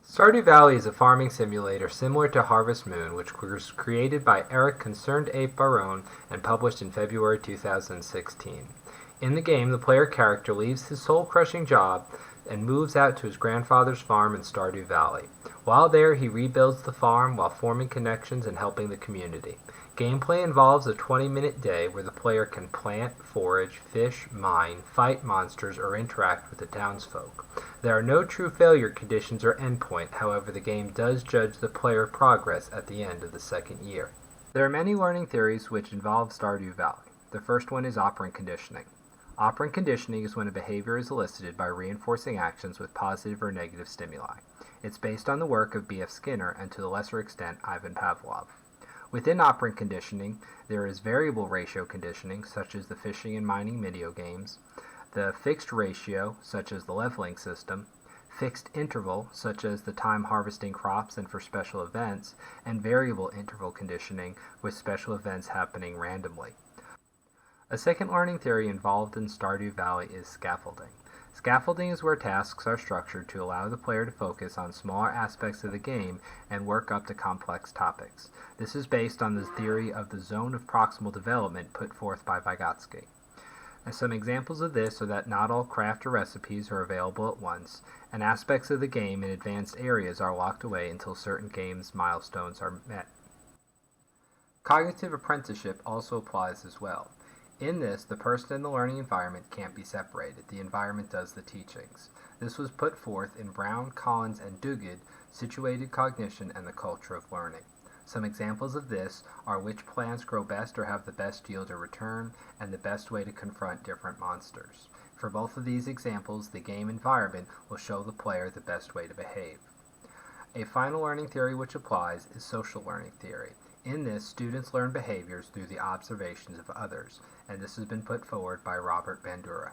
Stardew Valley is a farming simulator similar to Harvest Moon, which was created by Eric Concerned Ape Barone and published in February 2016. In the game, the player character leaves his soul-crushing job and moves out to his grandfather's farm in Stardew Valley. While there, he rebuilds the farm while forming connections and helping the community. Gameplay involves a 20-minute day where the player can plant, forage, fish, mine, fight monsters, or interact with the townsfolk. There are no true failure conditions or endpoint, however the game does judge the player's progress at the end of the second year. There are many learning theories which involve Stardew Valley. The first one is operant conditioning. Operant conditioning is when a behavior is elicited by reinforcing actions with positive or negative stimuli. It's based on the work of B.F. Skinner and to a lesser extent Ivan Pavlov. Within operant conditioning, there is variable ratio conditioning, such as the fishing and mining video games, the fixed ratio, such as the leveling system, fixed interval, such as the time harvesting crops and for special events, and variable interval conditioning, with special events happening randomly. A second learning theory involved in Stardew Valley is scaffolding. Scaffolding is where tasks are structured to allow the player to focus on smaller aspects of the game and work up to complex topics. This is based on the theory of the zone of proximal development put forth by Vygotsky. And some examples of this are that not all craft or recipes are available at once, and aspects of the game in advanced areas are locked away until certain game's milestones are met. Cognitive apprenticeship also applies as well. In this, the person and the learning environment can't be separated. The environment does the teachings. This was put forth in Brown, Collins, and Duguid, Situated Cognition and the Culture of Learning. Some examples of this are which plants grow best or have the best yield or return, and the best way to confront different monsters. For both of these examples, the game environment will show the player the best way to behave. A final learning theory which applies is social learning theory. In this, students learn behaviors through the observations of others, and this has been put forward by Robert Bandura.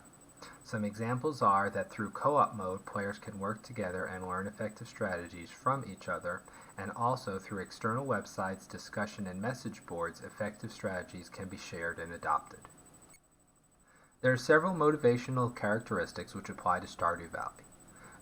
Some examples are that through co-op mode, players can work together and learn effective strategies from each other, and also through external websites, discussion, and message boards, effective strategies can be shared and adopted. There are several motivational characteristics which apply to Stardew Valley.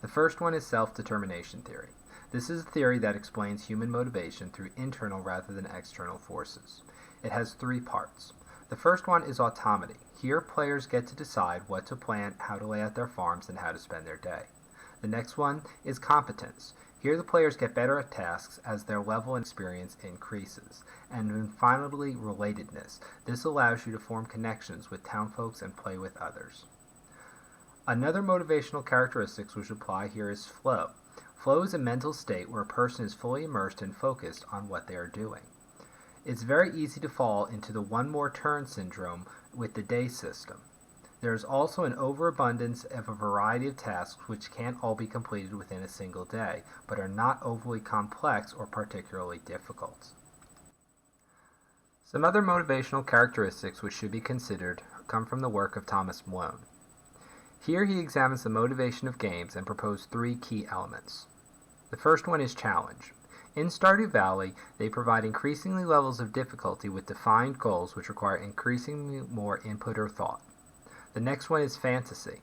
The first one is self-determination theory. This is a theory that explains human motivation through internal rather than external forces. It has three parts. The first one is autonomy. Here, players get to decide what to plant, how to lay out their farms, and how to spend their day. The next one is competence. Here, the players get better at tasks as their level and experience increases. And then finally, relatedness. This allows you to form connections with townfolks and play with others. Another motivational characteristic which apply here is flow. Flow is a mental state where a person is fully immersed and focused on what they are doing. It's very easy to fall into the one more turn syndrome with the day system. There is also an overabundance of a variety of tasks which can't all be completed within a single day, but are not overly complex or particularly difficult. Some other motivational characteristics which should be considered come from the work of Thomas Malone. Here he examines the motivation of games and proposed three key elements. The first one is challenge. In Stardew Valley, they provide increasingly levels of difficulty with defined goals which require increasingly more input or thought. The next one is fantasy.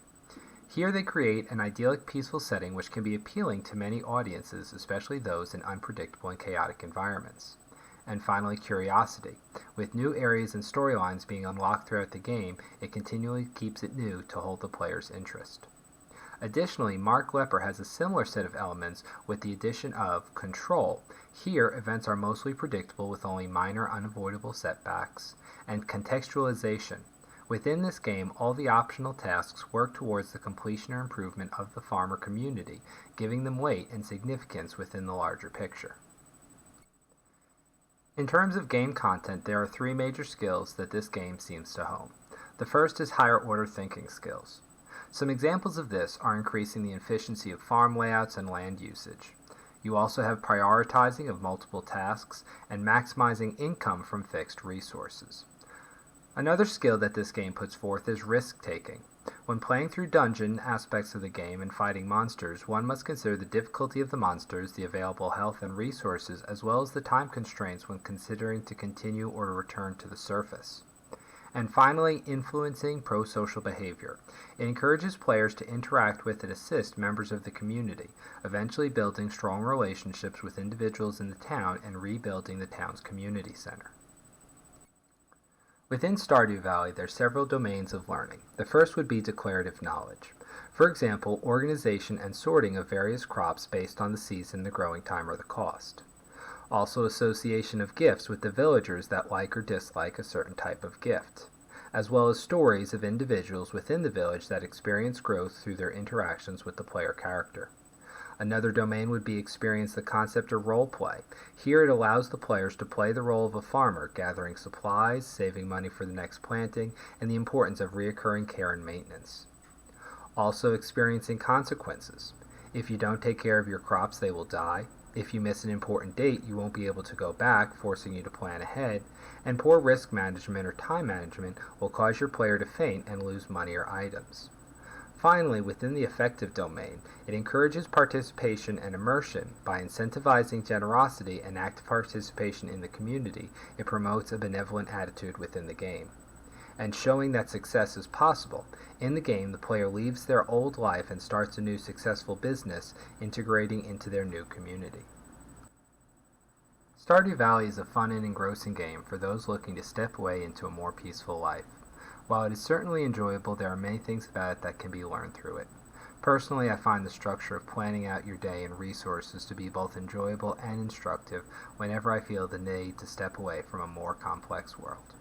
Here they create an idyllic, peaceful setting which can be appealing to many audiences, especially those in unpredictable and chaotic environments. And finally, curiosity. With new areas and storylines being unlocked throughout the game, it continually keeps it new to hold the player's interest. Additionally, Mark Lepper has a similar set of elements with the addition of control. Here, events are mostly predictable with only minor unavoidable setbacks, and contextualization. Within this game, all the optional tasks work towards the completion or improvement of the farmer community, giving them weight and significance within the larger picture. In terms of game content, there are three major skills that this game seems to hone. The first is higher order thinking skills. Some examples of this are increasing the efficiency of farm layouts and land usage. You also have prioritizing of multiple tasks and maximizing income from fixed resources. Another skill that this game puts forth is risk-taking. When playing through dungeon aspects of the game and fighting monsters, one must consider the difficulty of the monsters, the available health and resources, as well as the time constraints when considering to continue or to return to the surface. And finally, influencing pro-social behavior. It encourages players to interact with and assist members of the community, eventually building strong relationships with individuals in the town and rebuilding the town's community center. Within Stardew Valley, there are several domains of learning. The first would be declarative knowledge. For example, organization and sorting of various crops based on the season, the growing time, or the cost. Also, association of gifts with the villagers that like or dislike a certain type of gift, as well as stories of individuals within the village that experience growth through their interactions with the player character. Another domain would be experience the concept of role play. Here it allows the players to play the role of a farmer, gathering supplies, saving money for the next planting, and the importance of reoccurring care and maintenance. Also experiencing consequences. If you don't take care of your crops, they will die. If you miss an important date, you won't be able to go back, forcing you to plan ahead, and poor risk management or time management will cause your player to faint and lose money or items. Finally, within the affective domain, it encourages participation and immersion. By incentivizing generosity and active participation in the community, it promotes a benevolent attitude within the game. And showing that success is possible. In the game, the player leaves their old life and starts a new successful business, integrating into their new community. Stardew Valley is a fun and engrossing game for those looking to step away into a more peaceful life. While it is certainly enjoyable, there are many things about it that can be learned through it. Personally, I find the structure of planning out your day and resources to be both enjoyable and instructive whenever I feel the need to step away from a more complex world.